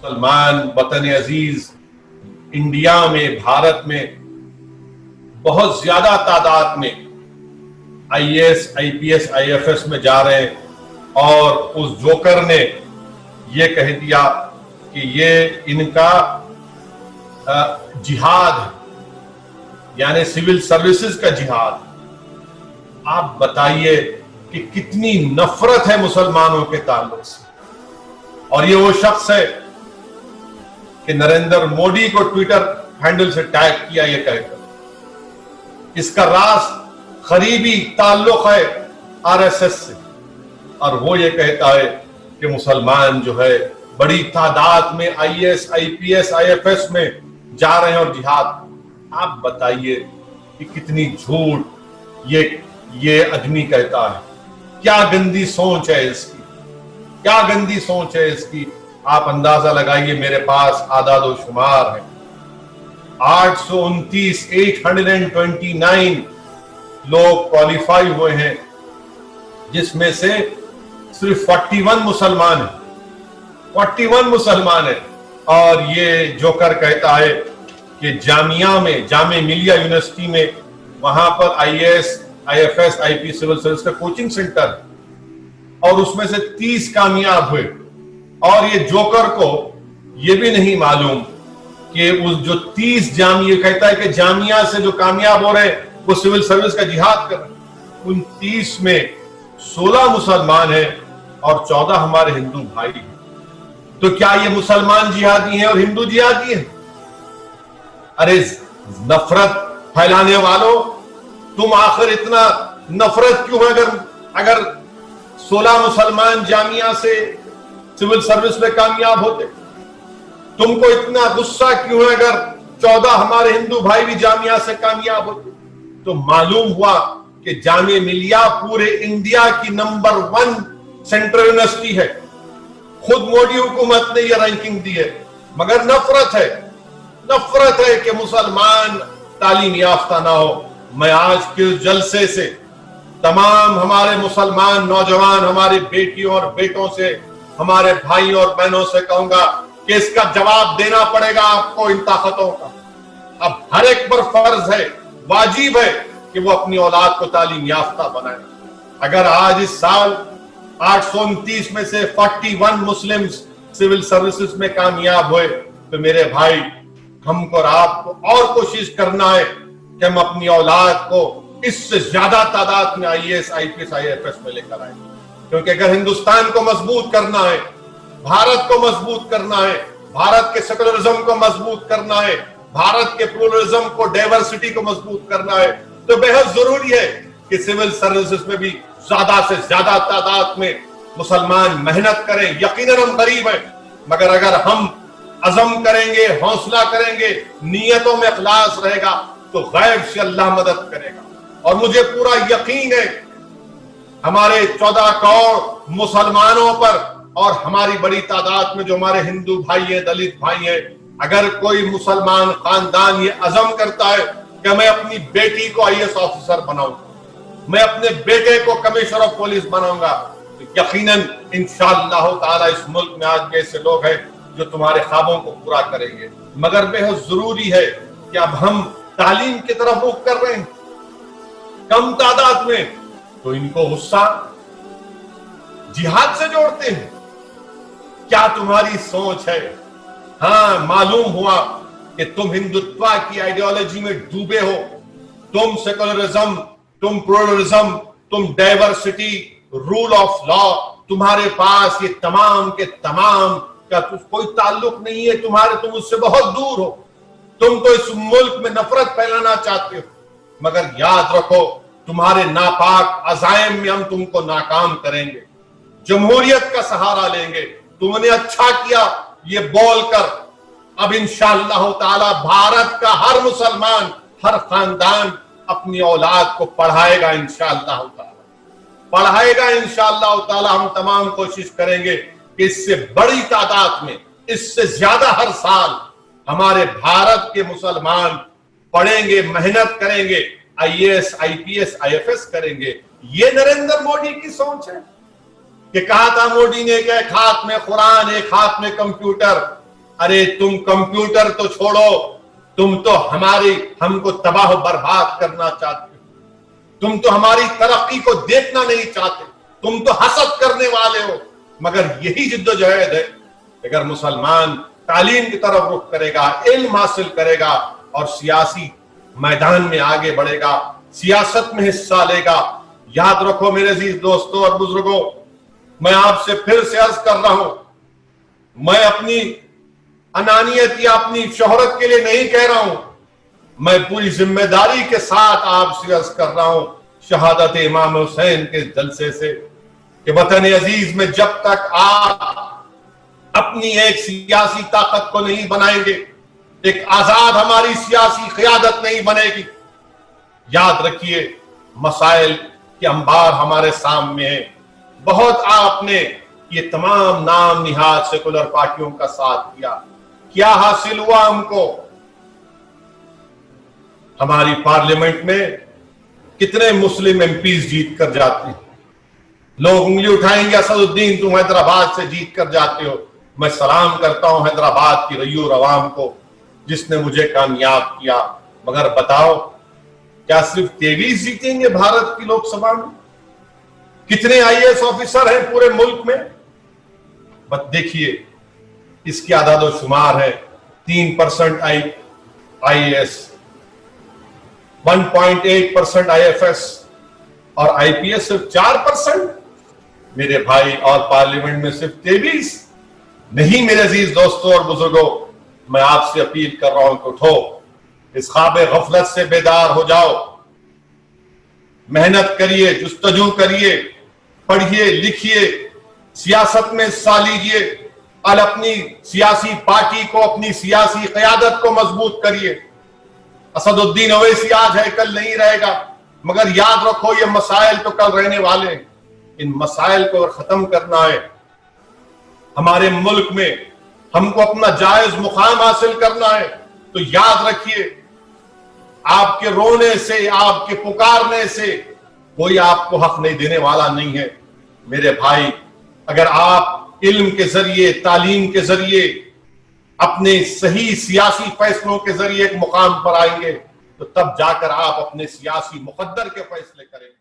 मुसलमान वतन अजीज इंडिया में, भारत में बहुत ज्यादा तादाद में IAS, IPS, IFS में जा रहे हैं और उस जोकर ने ये कह दिया कि ये इनका जिहाद है, यानी सिविल सर्विसेज का जिहाद। आप बताइए कि कितनी नफरत है मुसलमानों के ताल्लुक से। और ये वो शख्स है कि नरेंद्र मोदी को ट्विटर हैंडल से टैग किया ये कहकर। इसका रास करीबी ताल्लुक है RSS से, और वो ये कहता है कि मुसलमान जो है बड़ी तादाद में IAS, IPS, IFS में जा रहे हैं और जिहाद। आप बताइए कि कितनी झूठ ये आदमी कहता है। क्या गंदी सोच है इसकी, क्या गंदी सोच है इसकी। आप अंदाजा लगाइए, मेरे पास आदाद व शुमार है। 829 लोग क्वालिफाई हुए हैं, जिसमें से सिर्फ 41 मुसलमान है, 41 मुसलमान है। और ये जोकर कहता है कि जामिया मिलिया यूनिवर्सिटी में, वहां पर IAS, IFS, IP civil service का कोचिंग सेंटर है और उसमें से 30 कामयाब हुए। और ये जोकर को ये भी नहीं मालूम कि उस जो 30 जामिया, कहता है कि जामिया से जो कामयाब हो रहे हैं वो सिविल सर्विस का जिहाद कर रहे हैं। उन 30 में 16 मुसलमान हैं और 14 हमारे हिंदू भाई हैं। तो क्या ये मुसलमान जिहादी हैं और हिंदू जिहादी हैं? अरे नफरत फैलाने वालों, तुम आखिर इतना नफरत क्यों है? अगर 16 मुसलमान जामिया से सिविल सर्विस में कामयाब होते, तुमको इतना गुस्सा क्यों है अगर 14 हमारे हिंदू भाई भी जामिया से कामयाब होते? तो मालूम हुआ कि जामिया मिलिया पूरे इंडिया की नंबर 1 सेंट्रल यूनिवर्सिटी है। खुद मोदी हुकूमत ने यह रैंकिंग दी है, मगर नफरत है कि मुसलमान तालीम याफ्ता ना हो। मैं आज के जलसे से तमाम हमारे मुसलमान नौजवान, हमारी बेटियों और बेटों से, हमारे भाइयों और बहनों से कहूंगा कि इसका जवाब देना पड़ेगा आपको इन ताकतों का। अब हर एक पर फर्ज है, वाजिब है कि वो अपनी औलाद को तालीम याफ्ता बनाए। अगर आज इस साल 829 में से 41 मुस्लिम सिविल सर्विसेज में कामयाब हुए, तो मेरे भाई हमको और आपको और कोशिश करना है कि हम अपनी औलाद को इससे ज्यादा तादाद में IAS, IPS, IFS में लेकर आए। क्योंकि अगर हिंदुस्तान को मजबूत करना है, भारत को मजबूत करना है, भारत के सेकुलरिज्म को मजबूत करना है, भारत के प्लूरलिज्म को, डाइवर्सिटी को मजबूत करना है, तो बेहद जरूरी है कि सिविल सर्विसेज में भी ज्यादा से ज्यादा तादाद में मुसलमान मेहनत करें। यकीनन हम गरीब हैं, मगर अगर हम अज़म करेंगे, हौसला करेंगे, नियतों में इखलास रहेगा, तो गैब से अल्लाह मदद करेगा। और मुझे पूरा यकीन है हमारे 14 करोड़ मुसलमानों पर और हमारी बड़ी तादाद में जो हमारे हिंदू भाई हैं, दलित भाई हैं, अगर कोई मुसलमान खानदान ये अज़म करता है कि मैं अपनी बेटी को IAS ऑफिसर बनाऊंगा, मैं अपने बेटे को कमिश्नर ऑफ पुलिस बनाऊंगा, तो यकीनन इंशाअल्लाह ताला इस मुल्क में आज भी ऐसे लोग हैं जो तुम्हारे ख्वाबों को पूरा करेंगे। मगर बेहद जरूरी है कि अब हम तालीम की तरफ रुख कर रहे हैं कम तादाद में, तो इनको गुस्सा जिहाद से जोड़ते हैं। क्या तुम्हारी सोच है? हाँ, मालूम हुआ कि तुम हिंदुत्व की आइडियोलॉजी में डूबे हो। तुम सेकुलरिज्म, तुम प्लूरलिज्म, तुम डाइवर्सिटी, रूल ऑफ लॉ, तुम्हारे पास ये तमाम के तमाम का कोई ताल्लुक नहीं है। तुम उससे बहुत दूर हो। तुम तो इस मुल्क में नफरत फैलाना चाहते हो। मगर याद रखो, तुम्हारे नापाक अज़ाइम में हम तुमको नाकाम करेंगे। जमहूरियत का सहारा लेंगे। तुमने अच्छा किया ये बोलकर। अब इंशाअल्लाह ताला भारत का हर मुसलमान, हर खानदान अपनी औलाद को पढ़ाएगा इंशाअल्लाह ताला, पढ़ाएगा इंशाअल्लाह ताला। हम तमाम कोशिश करेंगे कि इससे बड़ी तादाद में, इससे ज्यादा हर साल हमारे भारत के मुसलमान पढ़ेंगे, मेहनत करेंगे, IAS, IPS, IFS करेंगे। ये नरेंद्र मोदी की सोच है कि कहा था मोदी ने कि एक हाथ में कुरान, एक हाथ में कंप्यूटर। ارے تم کمپیوٹر تو چھوڑو، تم تو ہم کو تباہ و برباد کرنا چاہتے ہو، تم تو ہماری ترقی کو دیکھنا نہیں چاہتے، تم تو حسد کرنے والے ہو۔ مگر یہی جدوجہد ہے، اگر مسلمان تعلیم کی طرف رخ کرے گا، علم حاصل کرے گا اور سیاسی میدان میں آگے بڑھے گا، سیاست میں حصہ لے گا۔ یاد رکھو میرے عزیز دوستوں اور بزرگوں، میں آپ سے پھر سے عرض کر رہا ہوں، میں اپنی انانیت یا اپنی شہرت کے لیے نہیں کہہ رہا ہوں، میں پوری ذمہ داری کے ساتھ آپ سے عرض کر رہا ہوں شہادت امام حسین کے جلسے سے، کہ وطن عزیز میں جب تک آپ اپنی ایک سیاسی طاقت کو نہیں بنائیں گے، ایک آزاد ہماری سیاسی قیادت نہیں بنے گی، یاد رکھیے مسائل کے انبار ہمارے سامنے ہیں۔ بہت آپ نے یہ تمام نام نہاد سیکولر پارٹیوں کا ساتھ کیا، کیا حاصل ہوا ہم کو؟ ہماری پارلیمنٹ میں کتنے مسلم ایم پیز جیت کر جاتے ہیں؟ لوگ انگلی اٹھائیں گے اسد الدین تم حیدرآباد سے جیت کر جاتے ہو۔ میں سلام کرتا ہوں حیدرآباد کی غیور عوام کو جس نے مجھے کامیاب کیا، مگر بتاؤ کیا صرف 23 جیتیں گے بھارت کی لوک سبھا میں؟ کتنے آئی ایس آفیسر ہیں پورے ملک میں؟ بس دیکھیے اس کی اعداد و شمار ہے، 3% IAS, 1.8% IFS اور آئی پی ایس صرف 4%۔ میرے بھائی، اور پارلیمنٹ میں صرف 23۔ نہیں میرے عزیز دوستوں اور بزرگوں، میں آپ سے اپیل کر رہا ہوں کہ اٹھو، اس خواب غفلت سے بیدار ہو جاؤ، محنت کریے، جستجو کریے، پڑھیے لکھیے، سیاست میں حصہ لیجیے اور اپنی سیاسی پارٹی کو، اپنی سیاسی قیادت کو مضبوط کریے۔ اسد الدین اویسی آج ہے کل نہیں رہے گا، مگر یاد رکھو یہ مسائل تو کل رہنے والے ہیں۔ ان مسائل کو اگر ختم کرنا ہے، ہمارے ملک میں ہم کو اپنا جائز مقام حاصل کرنا ہے، تو یاد رکھیے آپ کے رونے سے، آپ کے پکارنے سے کوئی آپ کو حق نہیں دینے والا نہیں ہے۔ میرے بھائی، اگر آپ علم کے ذریعے، تعلیم کے ذریعے، اپنے صحیح سیاسی فیصلوں کے ذریعے ایک مقام پر آئیں گے، تو تب جا کر آپ اپنے سیاسی مقدر کے فیصلے کریں گے۔